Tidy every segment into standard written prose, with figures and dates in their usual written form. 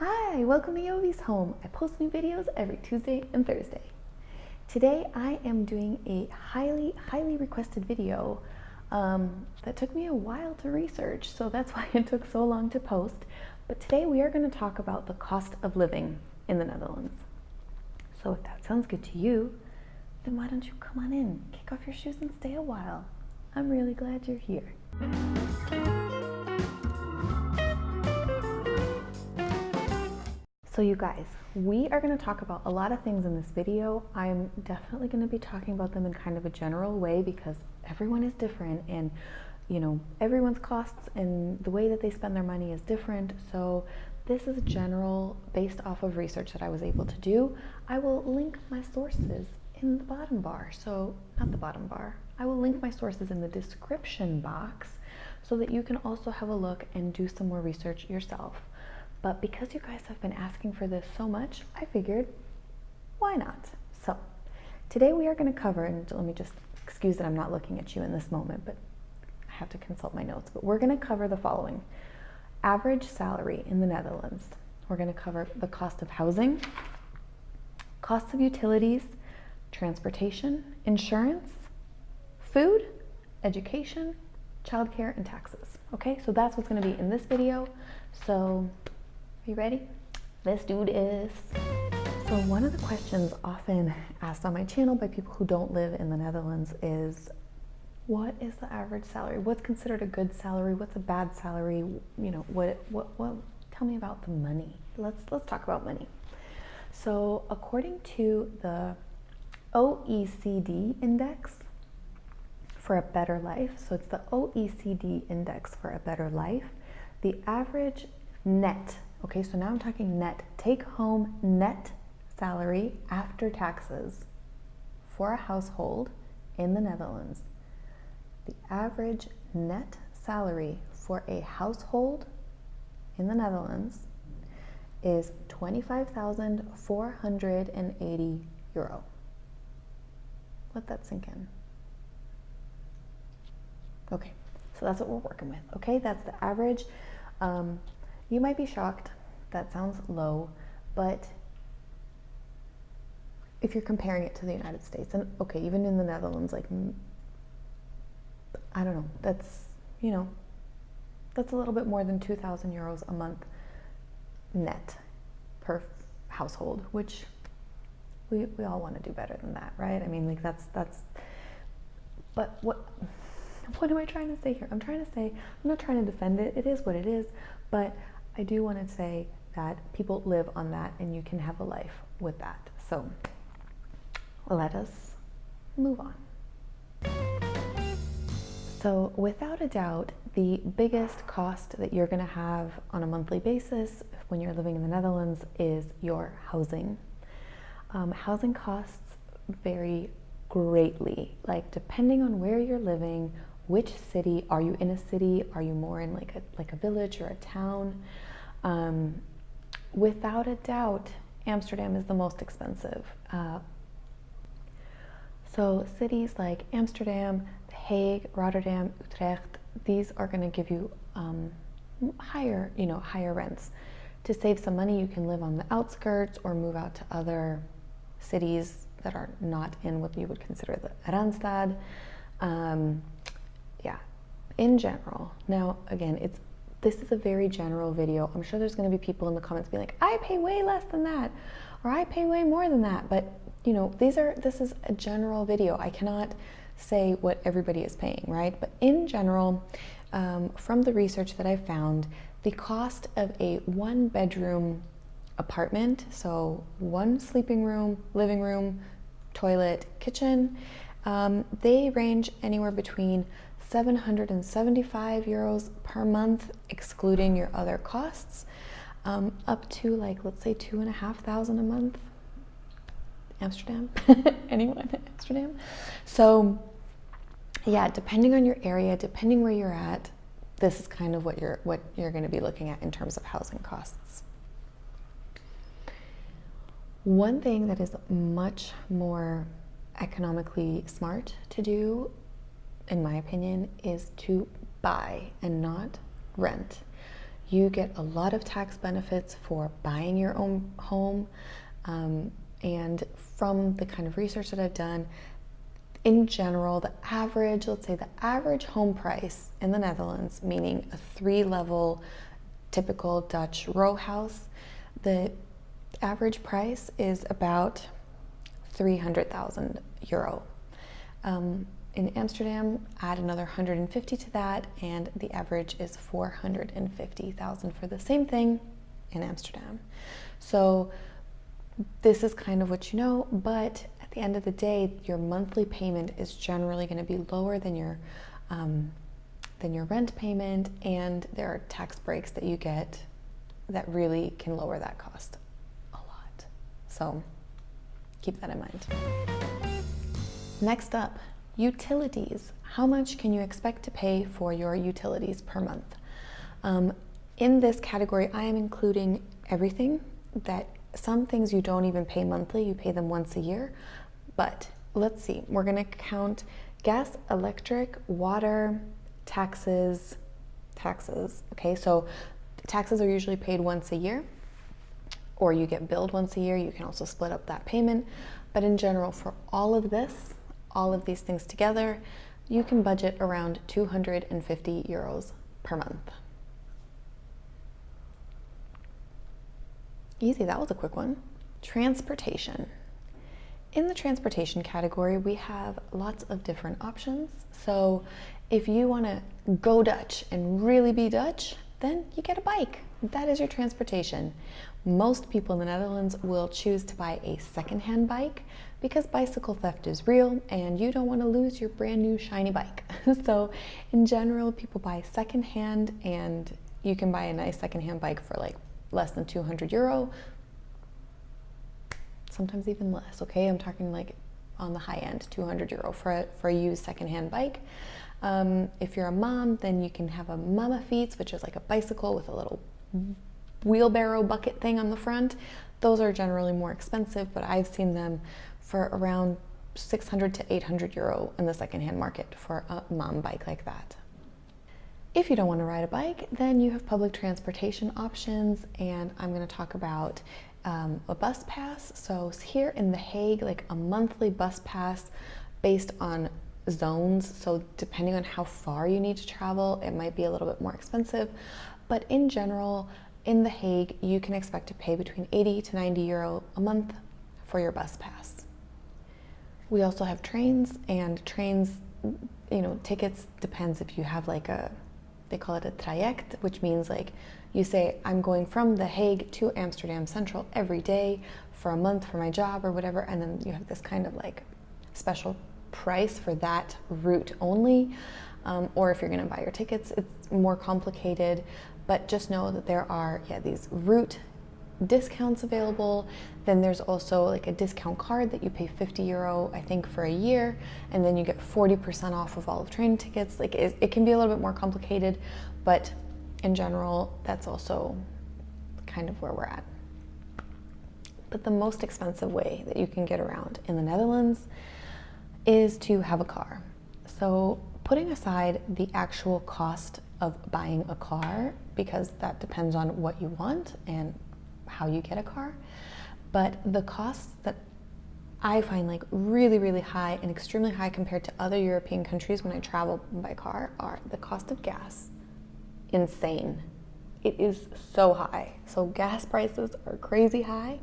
Hi, welcome to Jovie's home. I post new videos every Tuesday and Thursday. Today I am doing a highly requested video that took me a while to research, so that's why it took so long to post. But today we are going to talk about the cost of living in the Netherlands. So if that sounds good to you, then why don't you come on in, kick off your shoes and stay a while. I'm really glad you're here. So you guys, we are going to talk about a lot of things in this video. I'm definitely going to be talking about them in kind of a general way because everyone is different and everyone's costs and the way that they spend their money is different. So this is general based off of research that I was able to do. I will link my sources in the bottom bar. So not the bottom bar. I will link my sources in the description box so that you can also have a look and do some more research yourself. But because you guys have been asking for this so much, I figured, why not? So today we are going to cover, and let me just excuse that I'm not looking at you in this moment, but I have to consult my notes. But we're going to cover the following. Average salary in the Netherlands. We're going to cover the cost of housing, costs of utilities, transportation, insurance, food, education, childcare, and taxes. Okay, so that's what's going to be in this video. So are you ready? Let's do this. So one of the questions often asked on my channel by people who don't live in the Netherlands is, what is the average salary? What's considered a good salary? What's a bad salary? Tell me about the money. Let's talk about money. So according to the OECD index for a better life, so it's the OECD index for a better life, the average net, okay, so now I'm talking net, take home net salary after taxes for a household in the Netherlands. The average net salary for a household in the Netherlands is 25,480 euro. Let that sink in. Okay, so that's what we're working with. Okay, that's the average. You might be shocked, that sounds low, but if you're comparing it to the United States, and okay, even in the Netherlands, like, I don't know, that's a little bit more than 2,000 euros a month net per household, which we all want to do better than that, right? I mean, like that's, but what am I trying to say here? I'm not trying to defend it. It is what it is, but I do want to say that people live on that and you can have a life with that. So let us move on. So without a doubt, the biggest cost that you're going to have on a monthly basis when you're living in the Netherlands is your housing. Housing costs vary greatly, like depending on where you're living, which city. Are you in a city? Are you more in like a village or a town? Without a doubt, Amsterdam is the most expensive. So cities like Amsterdam, The Hague, Rotterdam, Utrecht, these are going to give you higher rents. To save some money, you can live on the outskirts or move out to other cities that are not in what you would consider the Randstad. Yeah, in general. Now, again, this is a very general video. I'm sure there's going to be people in the comments be like, I pay way less than that, or I pay way more than that. But this is a general video. I cannot say what everybody is paying, right? But in general, from the research that I found, the cost of a 1-bedroom apartment, so 1 sleeping room, living room, toilet, kitchen, they range anywhere between 775 euros per month, excluding your other costs, up to, like, let's say 2,500 a month. Amsterdam? Anyone in Amsterdam? So yeah, depending on your area, depending where you're at, this is kind of what you're going to be looking at in terms of housing costs. One thing that is much more economically smart to do, in my opinion, is to buy and not rent. you get a lot of tax benefits for buying your own home. And from the kind of research that I've done, in general, let's say the average home price in the Netherlands, meaning a 3-level typical Dutch row house, the average price is about 300,000 euro. In Amsterdam, add another 150 to that, and the average is 450,000 for the same thing in Amsterdam. So this is kind of what you know, but at the end of the day, your monthly payment is generally going to be lower than your rent payment, and there are tax breaks that you get that really can lower that cost a lot. So keep that in mind. Next up, utilities. How much can you expect to pay for your utilities per month? In this category, I am including everything. That some things you don't even pay monthly, you pay them once a year. But let's see, we're gonna count gas, electric, water, taxes. Okay, so taxes are usually paid once a year, or you get billed once a year. You can also split up that payment. But in general, for all of these things together, you can budget around 250 euros per month. Easy, that was a quick one. Transportation. In the transportation category, we have lots of different options. So if you want to go Dutch and really be Dutch, then you get a bike. That is your transportation. Most people in the Netherlands will choose to buy a secondhand bike because bicycle theft is real and you don't want to lose your brand new shiny bike. So in general, people buy secondhand, and you can buy a nice secondhand bike for like less than 200 euro, sometimes even less. Okay, I'm talking like on the high end, 200 euro for a used secondhand bike. If you're a mom, then you can have a mama fiets, which is like a bicycle with a little wheelbarrow bucket thing on the front. Those are generally more expensive, but I've seen them for around 600 to 800 euro in the secondhand market for a mom bike like that. If you don't want to ride a bike, then you have public transportation options, and I'm going to talk about a bus pass. So here in The Hague, like a monthly bus pass based on zones. So depending on how far you need to travel, it might be a little bit more expensive. But in general, in The Hague, you can expect to pay between 80 to 90 euro a month for your bus pass. We also have trains, and trains, tickets depends if you have like they call it a traject, which means like you say, I'm going from The Hague to Amsterdam Central every day for a month for my job or whatever, and then you have this kind of like special price for that route only. Or if you're gonna buy your tickets, it's more complicated, but just know that there are these route discounts available. Then there's also like a discount card that you pay 50 euro, I think, for a year, and then you get 40% off of all of train tickets. Like it can be a little bit more complicated, but in general, that's also kind of where we're at. But the most expensive way that you can get around in the Netherlands is to have a car. So putting aside the actual cost of buying a car, because that depends on what you want and how you get a car, but the costs that I find like really, really high and extremely high compared to other European countries when I travel by car are the cost of gas. Insane. It is so high. So gas prices are crazy high.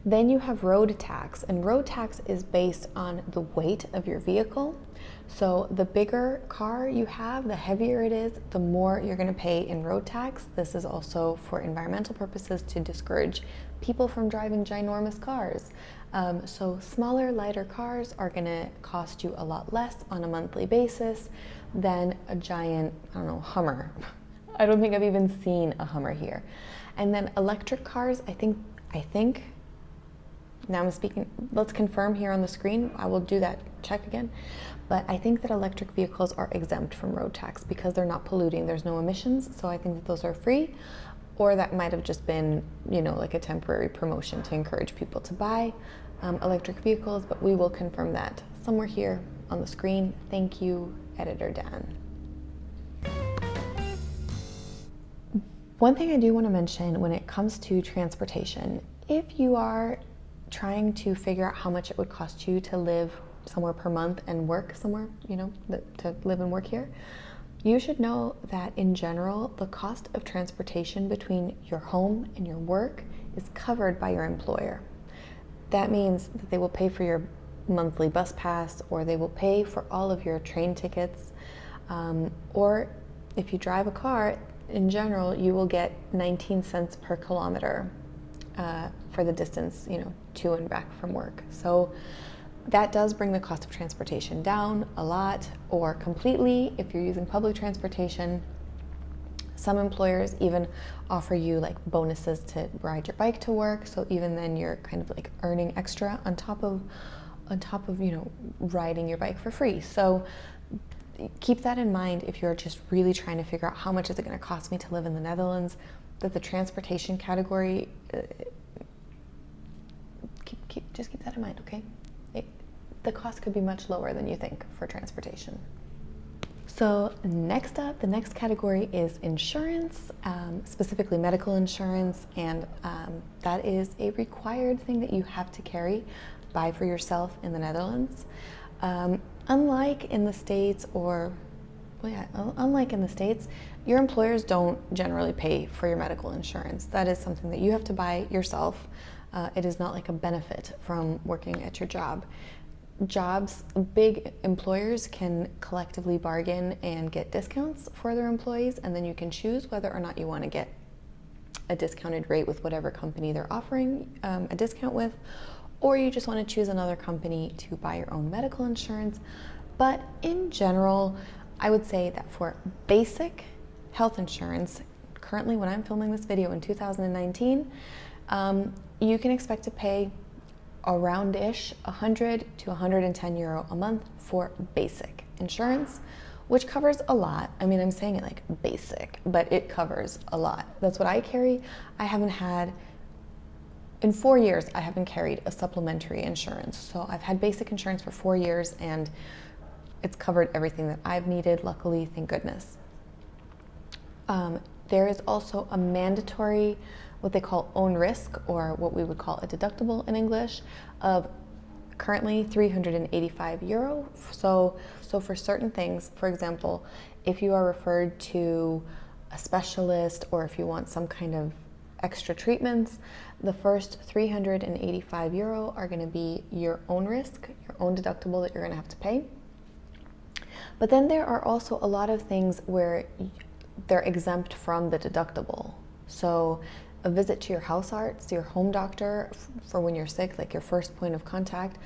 Then you have road tax, and road tax is based on the weight of your vehicle. So the bigger car you have, the heavier it is, the more you're going to pay in road tax. This is also for environmental purposes to discourage people from driving ginormous cars. So smaller, lighter cars are going to cost you a lot less on a monthly basis than a giant, Hummer. I don't think I've even seen a Hummer here. And then electric cars, I think, now I'm speaking, let's confirm here on the screen. I will do that check again. But I think that electric vehicles are exempt from road tax because they're not polluting. There's no emissions. So I think that those are free. Or that might have just been, like a temporary promotion to encourage people to buy electric vehicles. But we will confirm that somewhere here on the screen. Thank you, Editor Daan. One thing I do want to mention when it comes to transportation, if you are trying to figure out how much it would cost you to live somewhere per month and work somewhere, to live and work here, you should know that in general, the cost of transportation between your home and your work is covered by your employer. That means that they will pay for your monthly bus pass, or they will pay for all of your train tickets, or if you drive a car, in general, you will get 19 cents per kilometer for the distance, to and back from work. So that does bring the cost of transportation down a lot, or completely if you're using public transportation. Some employers even offer you like bonuses to ride your bike to work, so even then you're kind of like earning extra on top of riding your bike for free. So keep that in mind if you're just really trying to figure out how much is it going to cost me to live in the Netherlands, that the transportation category, just keep that in mind, okay? The cost could be much lower than you think for transportation. So next up, the next category is insurance, specifically medical insurance, and that is a required thing that you have to buy for yourself in the Netherlands. Unlike in the States, your employers don't generally pay for your medical insurance. That is something that you have to buy yourself. It is not like a benefit from working at your job. Big employers can collectively bargain and get discounts for their employees, and then you can choose whether or not you want to get a discounted rate with whatever company they're offering a discount with, or you just want to choose another company to buy your own medical insurance. But in general, I would say that for basic health insurance, currently when I'm filming this video in 2019, you can expect to pay around-ish 100 to 110 euro a month for basic insurance, which covers a lot. I mean, I'm saying it like basic, but it covers a lot. That's what I carry. In 4 years, I haven't carried a supplementary insurance. So I've had basic insurance for 4 years, and it's covered everything that I've needed, luckily, thank goodness. There is also a mandatory, what they call own risk, or what we would call a deductible in English, of currently 385 euro. So for certain things, for example, if you are referred to a specialist, or if you want some kind of extra treatments, the first 385 euro are going to be your own risk, your own deductible that you're going to have to pay. But then there are also a lot of things where they're exempt from the deductible. So a visit to your house arts, your home doctor for when you're sick, like your first point of contact,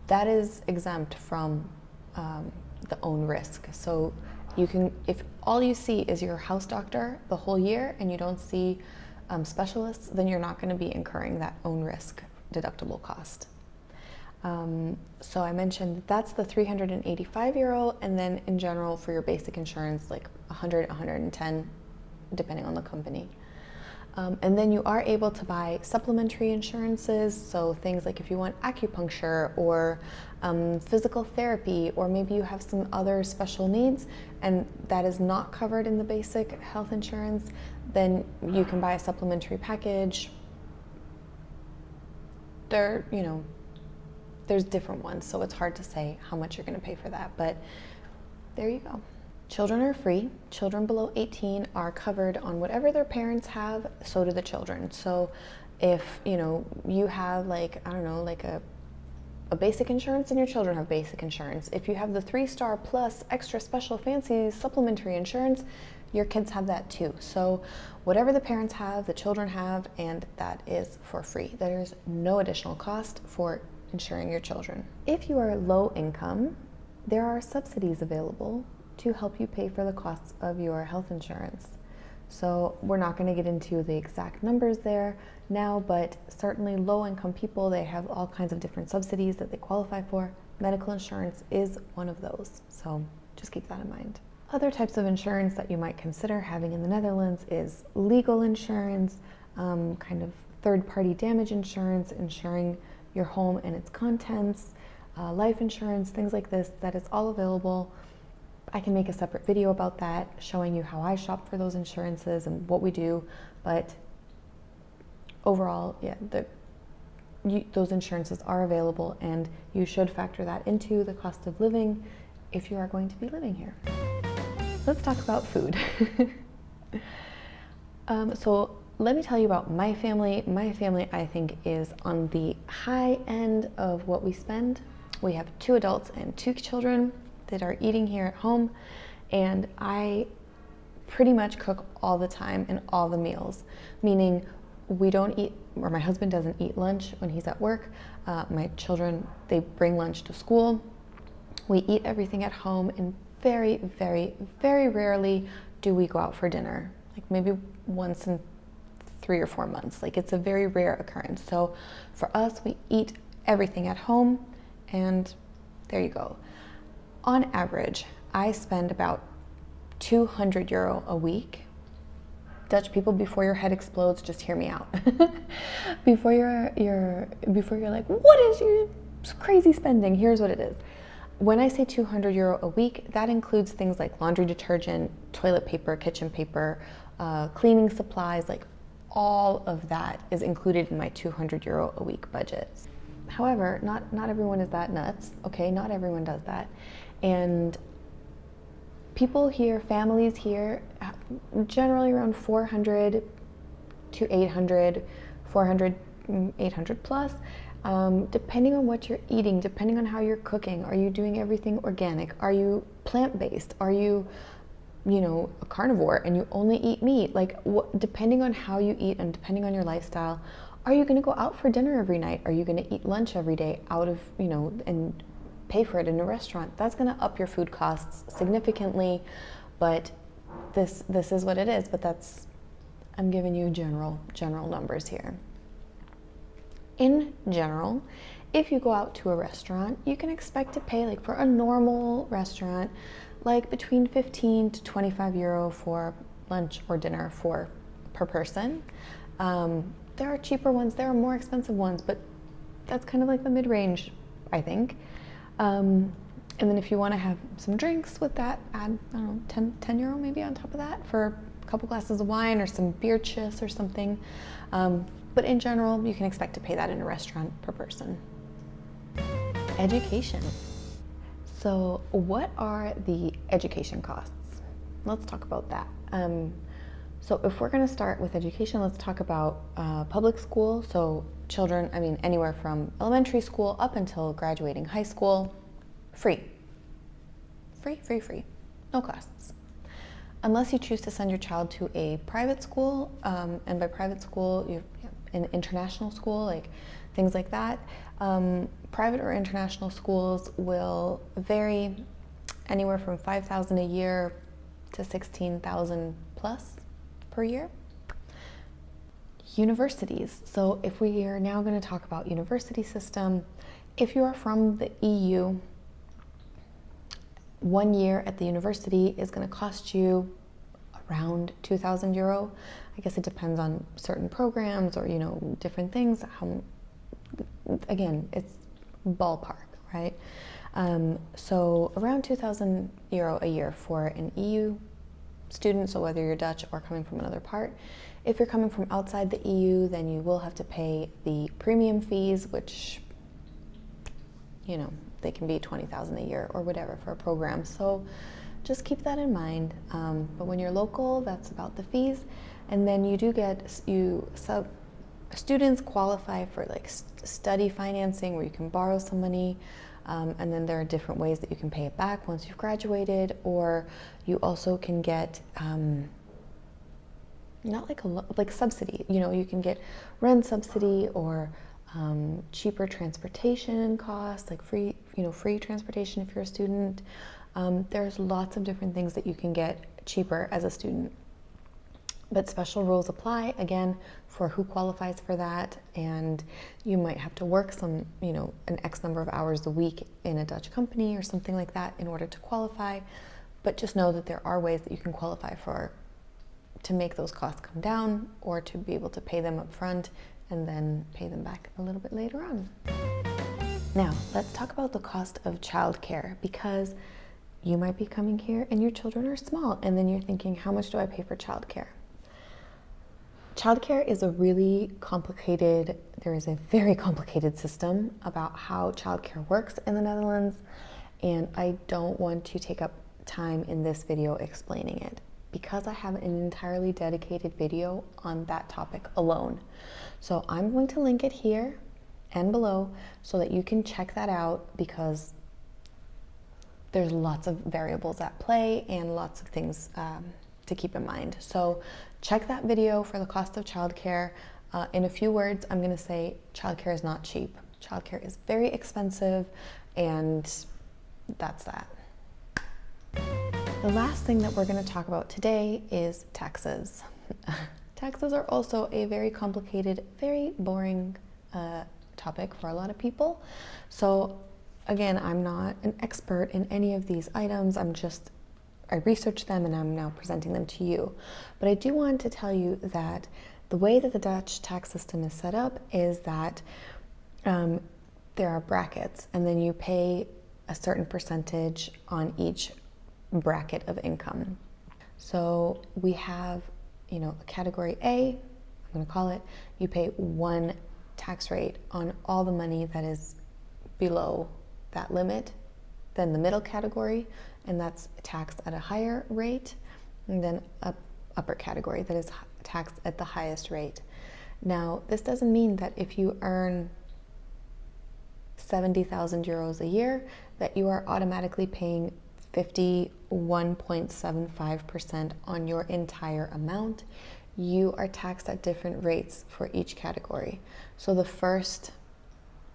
that is exempt from the own risk. So you can, if all you see is your house doctor the whole year and you don't see specialists, then you're not going to be incurring that own risk deductible cost. So I mentioned that's the 385 euro, and then in general for your basic insurance, like 100, 110, depending on the company. And then you are able to buy supplementary insurances, so things like if you want acupuncture or physical therapy, or maybe you have some other special needs and that is not covered in the basic health insurance, then you can buy a supplementary package. There's different ones, so it's hard to say how much you're going to pay for that, but there you go. Children are free. Children below 18 are covered on whatever their parents have, so do the children. So if you have a basic insurance and your children have basic insurance, if you have the 3-star plus extra special fancy supplementary insurance, your kids have that too. So whatever the parents have, the children have, and that is for free. There's no additional cost for insuring your children. If you are low income, there are subsidies available to help you pay for the costs of your health insurance. So we're not going to get into the exact numbers there now, but certainly low-income people, they have all kinds of different subsidies that they qualify for. Medical insurance is one of those, so just keep that in mind. Other types of insurance that you might consider having in the Netherlands is legal insurance, kind of third-party damage insurance, insuring your home and its contents, life insurance, things like this. That is all available. I can make a separate video about that, showing you how I shop for those insurances and what we do. But overall, yeah, those insurances are available, and you should factor that into the cost of living if you are going to be living here. Let's talk about food. So let me tell you about my family. My family, I think, is on the high end of what we spend. We have 2 adults and 2 children that are eating here at home, and I pretty much cook all the time and all the meals, meaning we don't eat, or my husband doesn't eat lunch when he's at work. My children, they bring lunch to school. We eat everything at home, and very, very, very rarely do we go out for dinner, like maybe once in 3 or 4 months. Like, it's a very rare occurrence. So for us, we eat everything at home, and there you go. On average, I spend about €200 a week. Dutch people, before your head explodes, just hear me out. before you're like, what is your crazy spending? Here's what it is. When I say €200 a week, that includes things like laundry detergent, toilet paper, kitchen paper, cleaning supplies. Like, all of that is included in my €200 a week budget. However, not everyone is that nuts, okay? Not everyone does that. And people here, families here, generally around 400 to 800, 400, 800 plus, depending on what you're eating, depending on how you're cooking. Are you doing everything organic? Are you plant-based? Are you a carnivore and you only eat meat? Like, depending on how you eat and depending on your lifestyle, are you going to go out for dinner every night? Are you going to eat lunch every day out of, and pay for it in a restaurant? That's going to up your food costs significantly, but this is what it is. But I'm giving you general numbers here. In general, if you go out to a restaurant, you can expect to pay, like, for a normal restaurant, like between 15 to 25 euro for lunch or dinner per person. There are cheaper ones, there are more expensive ones, but that's kind of like the mid-range, I think. And then if you want to have some drinks with that, add, I don't know, 10 euro maybe on top of that for a couple glasses of wine or some beer chips or something. But in general, you can expect to pay that in a restaurant per person. Education. So what are the education costs? Let's talk about that. So if we're going to start with education, let's talk about public school. So children, anywhere from elementary school up until graduating high school, free. Free. No costs. Unless you choose to send your child to a private school, and by private school, an international school, like things like that. Private or international schools will vary anywhere from 5,000 a year to 16,000 plus per year. Universities. So if we are now going to talk about university system, if you are from the EU, 1 year at the university is going to cost you around 2,000 euro. I guess it depends on certain programs or, different things. Again, it's ballpark, right? So around 2,000 euro a year for an EU student, so whether you're Dutch or coming from another part. If you're coming from outside the EU, then you will have to pay the premium fees, which, they can be 20,000 a year or whatever for a program. So just keep that in mind. But when you're local, that's about the fees. And then you do students qualify for like study financing, where you can borrow some money. And then there are different ways that you can pay it back once you've graduated, or you also can get not like subsidy. You can get rent subsidy or cheaper transportation costs, like free transportation if you're a student. There's lots of different things that you can get cheaper as a student. But special rules apply, again, for who qualifies for that, and you might have to work an X number of hours a week in a Dutch company or something like that in order to qualify. But just know that there are ways that you can qualify to make those costs come down, or to be able to pay them up front and then pay them back a little bit later on. Now, let's talk about the cost of childcare, because you might be coming here and your children are small, and then you're thinking, how much do I pay for childcare? Childcare is a really complicated, there is a very complicated system about how childcare works in the Netherlands, and I don't want to take up time in this video explaining it because I have an entirely dedicated video on that topic alone. So I'm going to link it here and below so that you can check that out, because there's lots of variables at play and lots of things to keep in mind. So check that video for the cost of childcare. In a few words, I'm going to say childcare is not cheap. Childcare is very expensive, and that's that. The last thing that we're going to talk about today is taxes. Taxes are also a very complicated, very boring topic for a lot of people. So again, I'm not an expert in any of these items. I researched them and I'm now presenting them to you. But I do want to tell you that the way that the Dutch tax system is set up is that there are brackets, and then you pay a certain percentage on each bracket of income. So we have, a category A, I'm going to call it, you pay one tax rate on all the money that is below that limit. Then the middle category, and that's taxed at a higher rate, and then upper category that is taxed at the highest rate. Now, this doesn't mean that if you earn 70,000 euros a year, that you are automatically paying 51.75% on your entire amount. You are taxed at different rates for each category. So the first,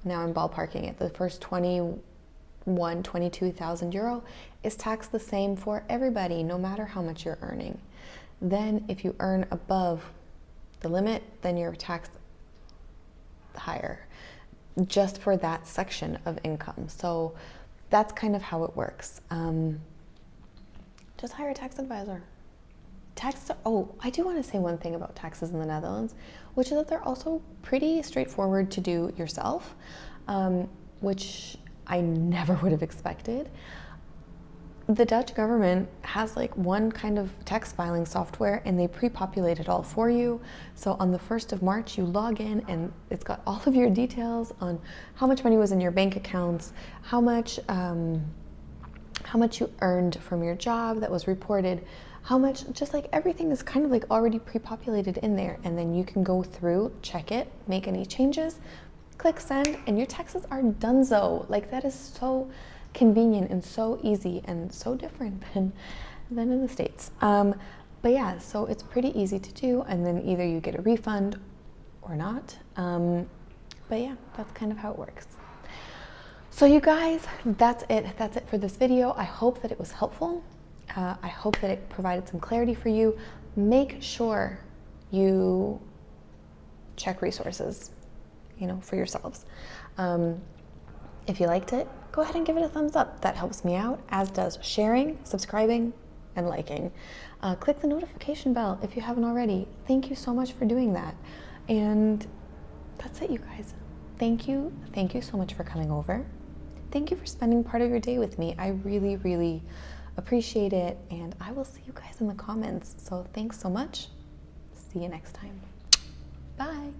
now I'm ballparking it, the first 22,000 euro is taxed the same for everybody, no matter how much you're earning. Then if you earn above the limit, then you're taxed higher, just for that section of income. So that's kind of how it works. Just hire a tax advisor. I do want to say one thing about taxes in the Netherlands, which is that they're also pretty straightforward to do yourself, which I never would have expected. The Dutch government has like one kind of tax filing software, and they pre-populate it all for you. So on the 1st of March, you log in and it's got all of your details on how much money was in your bank accounts, how much you earned from your job that was reported, how much, just like everything is kind of like already pre-populated in there. And then you can go through, check it, make any changes, click send, and your taxes are donezo. Like, that is so convenient and so easy and so different than in the States. But yeah, so it's pretty easy to do, and then either you get a refund or not. But yeah, that's kind of how it works. So you guys, that's it for this video. I hope that it was helpful. I hope that it provided some clarity for you. Make sure you check resources, for yourselves. If you liked it, go ahead and give it a thumbs up. That helps me out, as does sharing, subscribing, and liking. Click the notification bell if you haven't already. Thank you so much for doing that. And that's it, you guys. Thank you so much for coming over. Thank you for spending part of your day with me. I really, really appreciate it, and I will see you guys in the comments. So thanks so much. See you next time. Bye.